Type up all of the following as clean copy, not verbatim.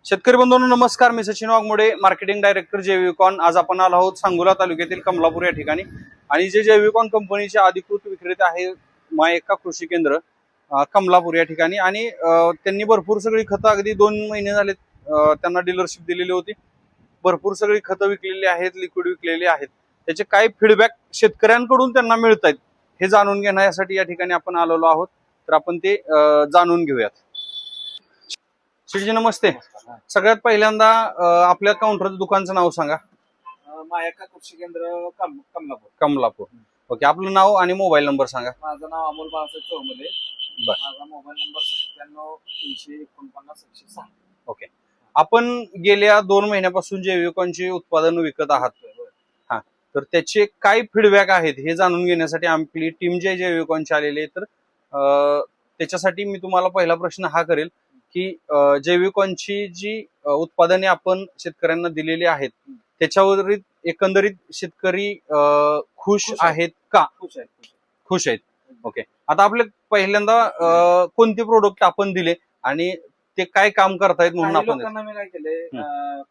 शेतकरी बंधूंनो नमस्कार. मी Sachin Waghmode, marketing director जैविकॉन. आज आपण आलो आहोत सांगोला तालुक्यातील कमलापूर या ठिकाणी. आणि जे जैविकॉन कंपनीचे अधिकृत विक्रेते आहे मायेका कृषी केंद्र कमलापूर या ठिकाणी. आणि त्यांनी भरपूर सगळी खतं अगदी 2 महिने झाले त्यांना डीलरशिप दिलेली होती. भरपूर सगळी खतं विकलेली आहेत, लिक्विड विकलेली आहेत. त्याचे काय फीडबॅक शेतकऱ्यांकडून त्यांना मिळत आहेत हे जाणून घेण्यासाठी या ठिकाणी आपण आलेलो आहोत. तर आपण ते जाणून घेऊयात. श्रीजी नमस्ते. सगळ्यात पहिल्यांदा आपल्या काउंटरचं दुकानचं नाव सांगा. मायेका कृषी केंद्र कमलापूर. कमलापूर. ओके, आपलं नाव आणि मोबाईल नंबर सांगा. माझं नाव अमोल बाळासाहेब चौमले. बर. माझा मोबाईल नंबर 97 349 106. ओके, आपण गेल्या 2 महिन्यापासून जैविकॉनची उत्पादन विकत आहात. हा, तर त्याचे काय फीडबॅक आहेत हे जाणून घेण्यासाठी आपली टीम जे जैविकॉनची आलेली आहे. तर त्याच्यासाठी मी तुम्हाला पहिला प्रश्न हा करेल की जैविकॉनची जी उत्पादने आपण शेतकऱ्यांना दिलेली आहेत त्याच्यावर एकंदरीत शेतकरी खुश आहेत का? खुश आहेत. ओके, आता आपले पहिल्यांदा कोणते प्रोडक्ट आपण दिले आणि ते काय काम करतायत म्हणून आपण लोकांना मी काय केलंय,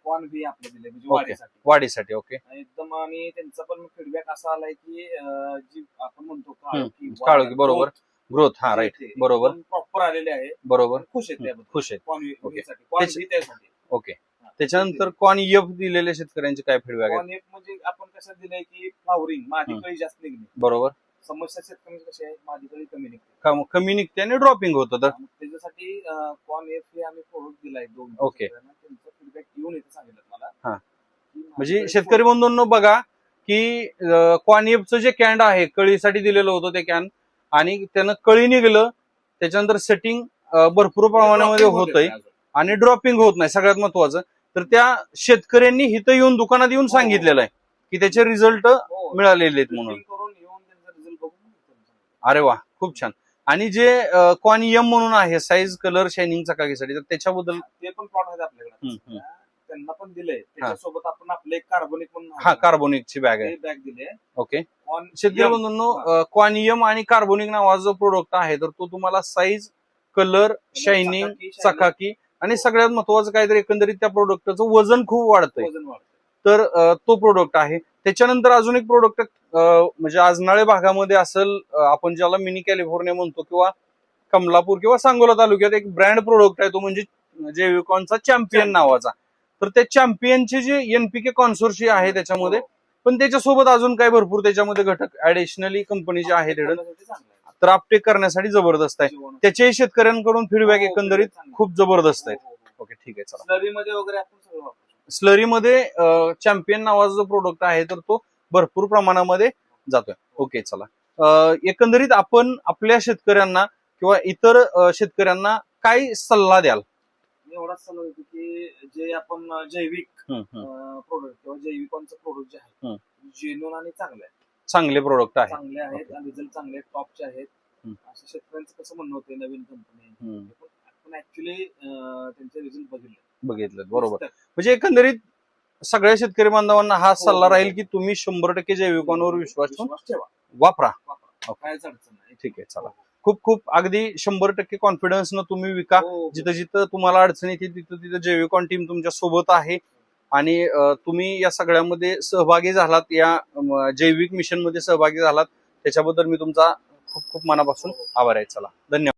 कॉर्न बी आपले दिले म्हणजे ओके, वाढीसाठी. ओके, एकदम. आणि त्यांचा पण फीडबॅक असा आलाय की जी आपण म्हणतो काळोखी, बरोबर, ग्रोथ. हा, राईट, बरोबर, प्रॉपर आलेले आहे. बरोबर, खुश आहेत, खुश आहेत. त्यासाठी. ओके, त्याच्यानंतर कॉर्न एफ दिलेल्या शेतकऱ्यांचे काय फीडबॅक आहे? कॉर्न एफ म्हणजे आपण कसं दिलंय की फ्लावरिंग माझी कळी जास्त निघणे. बरोबर. समस्या शेतकऱ्यांची कशी आहे, माझी कळी कमी निघते, कमी निघते आणि ड्रॉपिंग होतं. तर त्याच्यासाठी कॉर्न एफ हे आम्ही प्रोडक्ट दिलाय 2. ओके, त्यांचा फीडबॅक येऊन येते सांगितलं मला. हा, म्हणजे शेतकरी बंधूंनो बघा की कॉर्न एफचं जे कॅन आहे कळीसाठी दिलेलं होतं ते कॅन, आणि त्यानं कळी निघलं. त्याच्यानंतर सेटिंग भरपूर प्रमाणामध्ये होतंय आणि ड्रॉपिंग होत नाही. सगळ्यात महत्वाचं तर त्या शेतकऱ्यांनी इथं येऊन दुकानात येऊन सांगितलेलं आहे की त्याचे रिझल्ट मिळालेले आहेत म्हणून. अरे वा, खूप छान. आणि जे कॉर्न एम म्हणून आहे साईज, कलर, शायनिंग चकाकीसाठी, तर त्याच्याबद्दल ते पण प्लॉट आहेत आपल्याकडे, त्यांना पण दिले. त्याच्यासोबत आपण आपले कार्बोनिक म्हणून, हा, कार्बोनिकची बॅग आहे, बॅग दिले. ओके. शेतकरी बंधूंनो, कॉर्न एम आणि कार्बोनिक नावाचा जो प्रोडक्ट आहे तर तो तुम्हाला साईज, कलर, शायनिंग, चकाकी आणि सगळ्यात महत्वाचं काहीतरी एकंदरीत त्या प्रोडक्टचं वजन खूप वाढतंय. तर तो प्रोडक्ट आहे. त्याच्यानंतर अजून एक प्रोडक्ट म्हणजे आजनाळे भागामध्ये असेल, आपण ज्याला मिनी कॅलिफोर्निया म्हणतो, किंवा कमलापूर किंवा सांगोला तालुक्यात एक ब्रँड प्रोडक्ट आहे तो म्हणजे जैविकॉनचा चॅम्पियन नावाचा. तर त्या चॅम्पियनचे जे एनपीके कॉन्सोर्शियम आहे त्याच्यामध्ये, पण त्याच्यासोबत अजून काही भरपूर त्याच्यामध्ये घटक ऍडिशनली कंपनीचे आहेत. तर अपटेक करण्यासाठी जबरदस्त आहे. त्याच्याही शेतकऱ्यांकडून फीडबॅक एकंदरीत खूप जबरदस्त आहे. ओके, ठीक आहे, चला. स्लरीमध्ये वगैरे आपण सगळं स्लरीमध्ये चॅम्पियन नावाचा जो प्रोडक्ट आहे तर तो भरपूर प्रमाणामध्ये जातोय. ओके, चला. एकंदरीत आपण आपल्या शेतकऱ्यांना किंवा इतर शेतकऱ्यांना काय सल्ला द्याल? एवढाच सल्ला देतो की जे आपण जैविक प्रोडक्ट किंवा जैविकांचं प्रोडक्ट जे आहे जेन्युइन आणि चांगले प्रोडक्ट आहे, चांगले आहेत, रिझल्ट चांगले आहेत, टॉपचे आहेत, असं शेतकऱ्यांचं कसं म्हणणं होतं. नवीन कंपनी आपण ऍक्च्युली त्यांचे रिझल्ट बघितले. बरोबर. म्हणजे एकंदरीत सगळ्या शेतकरी बांधवांना हा सल्ला राहील की तुम्ही 100% जैविकॉनवर विश्वास ठेवा, वापरा. काहीच अडचण नाही. ठीक आहे, चला. खूप खूप अगदी 100% कॉन्फिडन्सनं तुम्ही विका. जिथं जिथं तुम्हाला अडचण येते तिथं जैविकॉन टीम तुमच्या सोबत आहे. आणि तुम्ही या सगळ्यामध्ये सहभागी झालात, या जैविक मिशन मध्ये सहभागी झालात, त्याच्याबद्दल मी तुमचा खूप खूप मनापासून आभार आहे. चला, धन्यवाद.